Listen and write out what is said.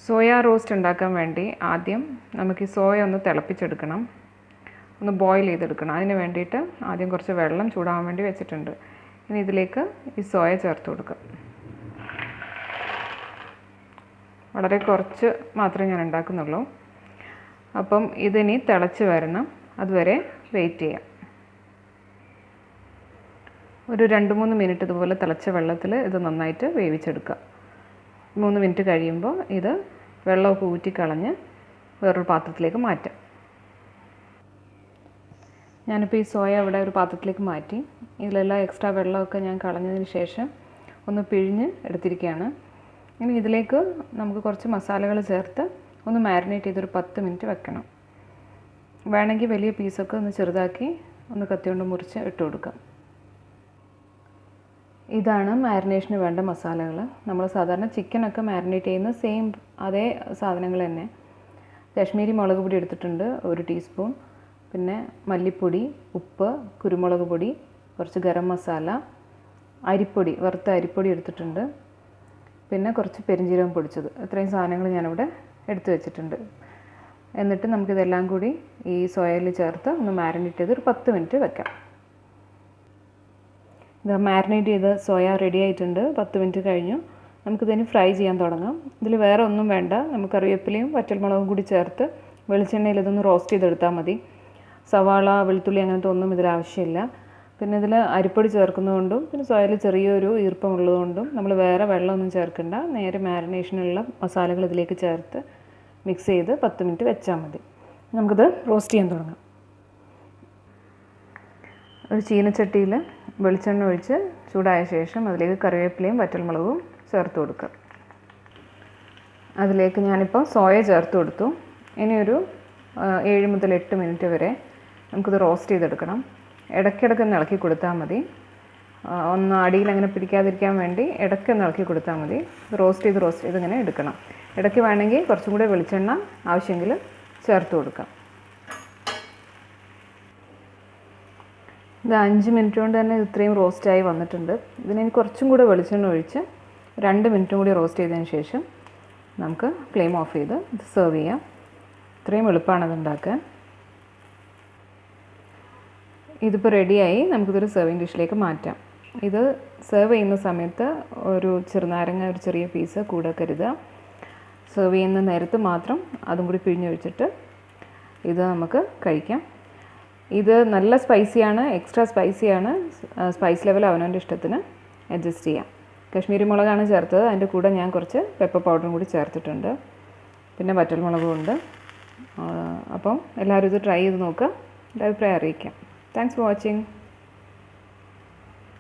Soya roast ഉണ്ടാക്കാൻ വേണ്ടി ആദ്യം നമുക്ക് ഈ സോയ ഒന്ന് തിളപ്പിച്ചെടുക്കണം, ഒന്ന് ബോയിൽ ചെയ്തെടുക്കണം. അതിന് വേണ്ടിയിട്ട് ആദ്യം കുറച്ച് വെള്ളം ചൂടാകാൻ വേണ്ടി വെച്ചിട്ടുണ്ട്. ഇനി ഇതിലേക്ക് ഈ സോയ ചേർത്ത് കൊടുക്കാം. വളരെ കുറച്ച് മാത്രമേ ഞാൻ ഉണ്ടാക്കുന്നുള്ളൂ. അപ്പം ഇതിനി തിളച്ച് വരണം, അതുവരെ വെയിറ്റ് ചെയ്യാം. ഒരു 2-3 മിനിറ്റ് ഇതുപോലെ തിളച്ച വെള്ളത്തിൽ ഇത് നന്നായിട്ട് വേവിച്ചെടുക്കുക. 3 മിനിറ്റ് കഴിയുമ്പോൾ ഇത് വെള്ളമൊക്കെ ഊറ്റിക്കളഞ്ഞ് വേറൊരു പാത്രത്തിലേക്ക് മാറ്റാം. ഞാനിപ്പോൾ ഈ സോയ ഇവിടെ ഒരു പാത്രത്തിലേക്ക് മാറ്റി. ഇതിലെല്ലാം എക്സ്ട്രാ വെള്ളമൊക്കെ ഞാൻ കളഞ്ഞതിന് ശേഷം ഒന്ന് പിഴിഞ്ഞ് എടുത്തിരിക്കുകയാണ്. ഇനി ഇതിലേക്ക് നമുക്ക് കുറച്ച് മസാലകൾ ചേർത്ത് ഒന്ന് മാരിനേറ്റ് ചെയ്തൊരു 10 മിനിറ്റ് വെക്കണം. വേണമെങ്കിൽ വലിയ പീസൊക്കെ ഒന്ന് ചെറുതാക്കി ഒന്ന് കത്തി കൊണ്ട് മുറിച്ച് ഇട്ട് കൊടുക്കാം. ഇതാണ് മാരിനേഷന് വേണ്ട മസാലകൾ. നമ്മൾ സാധാരണ ചിക്കനൊക്കെ മാരിനേറ്റ് ചെയ്യുന്ന സെയിം അതേ സാധനങ്ങൾ തന്നെ. കാശ്മീരി മുളക് പൊടി എടുത്തിട്ടുണ്ട് 1 ടീസ്പൂൺ, പിന്നെ മല്ലിപ്പൊടി, ഉപ്പ്, കുരുമുളക് പൊടി, കുറച്ച് ഗരം മസാല, അരിപ്പൊടി, വറുത്ത അരിപ്പൊടി എടുത്തിട്ടുണ്ട്, പിന്നെ കുറച്ച് പെരിഞ്ജീരകം പൊടിച്ചത്. ഇത്രയും സാധനങ്ങൾ ഞാനിവിടെ എടുത്തു വെച്ചിട്ടുണ്ട്. എന്നിട്ട് നമുക്കിതെല്ലാം കൂടി ഈ സോയയിൽ ചേർത്ത് ഒന്ന് മാരിനേറ്റ് ചെയ്ത് ഒരു 10 മിനിറ്റ് വെക്കാം. ഇത് മാരിനേറ്റ് ചെയ്ത് സോയ റെഡി ആയിട്ടുണ്ട്. 10 മിനിറ്റ് കഴിഞ്ഞു. നമുക്കിതിന് ഫ്രൈ ചെയ്യാൻ തുടങ്ങാം. ഇതിൽ വേറെ ഒന്നും വേണ്ട. നമുക്ക് കറിവേപ്പിലയും വറ്റൽമുളകും കൂടി ചേർത്ത് വെളിച്ചെണ്ണയിൽ ഇതൊന്ന് റോസ്റ്റ് ചെയ്തെടുത്താൽ മതി. സവാള, വെളുത്തുള്ളി അങ്ങനത്തെ ഒന്നും ഇതിൽ ആവശ്യമില്ല. പിന്നെ ഇതിൽ അരിപ്പൊടി ചേർക്കുന്നതുകൊണ്ടും പിന്നെ സോയയിൽ ചെറിയൊരു ഈർപ്പമുള്ളതുകൊണ്ടും നമ്മൾ വേറെ വെള്ളമൊന്നും ചേർക്കണ്ട. നേരെ മാരിനേഷനുള്ള മസാലകൾ ഇതിലേക്ക് ചേർത്ത് മിക്സ് ചെയ്ത് 10 മിനിറ്റ് വെച്ചാൽ മതി. നമുക്കിത് റോസ്റ്റ് ചെയ്യാൻ തുടങ്ങാം. ഒരു ചീനച്ചട്ടിയിൽ വെളിച്ചെണ്ണ ഒഴിച്ച് ചൂടായ ശേഷം അതിലേക്ക് കറിവേപ്പിലയും വറ്റൽമുളകും ചേർത്ത് കൊടുക്കുക. അതിലേക്ക് ഞാനിപ്പോൾ സോയ ചേർത്ത് കൊടുത്തു. ഇനി ഒരു 7 മുതൽ 8 മിനിറ്റ് വരെ നമുക്കിത് റോസ്റ്റ് ചെയ്തെടുക്കണം. ഇടയ്ക്കിടയ്ക്ക് ഒന്ന് ഇളക്കി കൊടുത്താൽ മതി. ഒന്ന് അടിയിൽ അങ്ങനെ പിടിക്കാതിരിക്കാൻ വേണ്ടി ഇടയ്ക്ക് ഒന്ന് ഇളക്കി കൊടുത്താൽ മതി. റോസ്റ്റ് ചെയ്ത് ഇങ്ങനെ എടുക്കണം. ഇടയ്ക്ക് വേണമെങ്കിൽ കുറച്ചും കൂടെ വെളിച്ചെണ്ണ ആവശ്യമെങ്കിൽ ചേർത്ത് കൊടുക്കാം. ഇത് 5 മിനിറ്റ് കൊണ്ട് തന്നെ ഇത്രയും റോസ്റ്റായി വന്നിട്ടുണ്ട്. ഇതിന് കുറച്ചും കൂടെ വെളിച്ചെണ്ണ ഒഴിച്ച് 2 മിനിറ്റും കൂടി റോസ്റ്റ് ചെയ്തതിന് ശേഷം നമുക്ക് ഫ്ലെയിം ഓഫ് ചെയ്ത് ഇത് സെർവ് ചെയ്യാം. ഇത്രയും എളുപ്പമാണത് ഉണ്ടാക്കാൻ. ഇതിപ്പോൾ റെഡിയായി. നമുക്കിതൊരു സെർവിങ് ഡിഷിലേക്ക് മാറ്റാം. ഇത് സെർവ് ചെയ്യുന്ന സമയത്ത് ഒരു ചെറുനാരങ്ങ ഒരു ചെറിയ പീസ് കൂടെ കരുതുക. സെർവ് ചെയ്യുന്ന നേരത്ത് മാത്രം അതും കൂടി പിഴിഞ്ഞൊഴിച്ചിട്ട് ഇത് നമുക്ക് കഴിക്കാം. ഇത് നല്ല സ്പൈസിയാണ്, എക്സ്ട്രാ സ്പൈസിയാണ്. സ്പൈസ് ലെവൽ അവനവൻ്റെ ഇഷ്ടത്തിന് അഡ്ജസ്റ്റ് ചെയ്യാം. കശ്മീരി മുളകാണ് ചേർത്തത്. അതിൻ്റെ കൂടെ ഞാൻ കുറച്ച് പെപ്പർ പൗഡറും കൂടി ചേർത്തിട്ടുണ്ട്. പിന്നെ വറ്റൽമുളകും ഉണ്ട്. അപ്പം എല്ലാവരും ഇത് ട്രൈ ചെയ്ത് നോക്കുക. എൻ്റെ അഭിപ്രായം അറിയിക്കാം. Thanks for watching.